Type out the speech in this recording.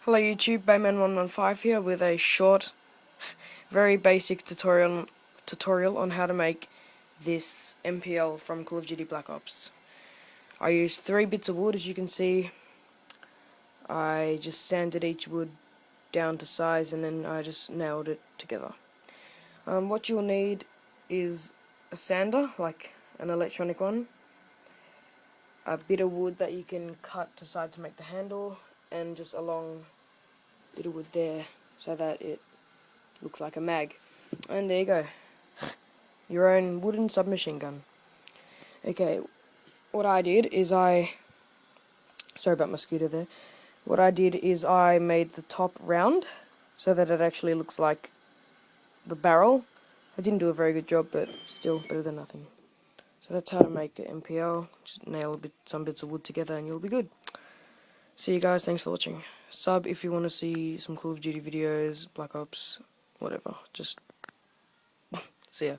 Hello YouTube, Bayman115 here with a short, very basic tutorial on how to make this MPL from Call of Duty Black Ops. I used 3 bits of wood, as you can see. I just sanded each wood down to size and then I just nailed it together. What you'll need is a sander, like an electronic one, a bit of wood that you can cut to size to make the handle, and just a long bit of wood there so that it looks like a mag. And there you go, your own wooden submachine gun. Okay, what I did is sorry about my scooter there. What I did is I made the top round so that it actually looks like the barrel. I didn't do a very good job, but still better than nothing. So that's how to make an MPL. Just nail some bits of wood together and you'll be good. See you guys, thanks for watching. Sub if you want to see some Call of Duty videos, Black Ops, whatever. Just see ya.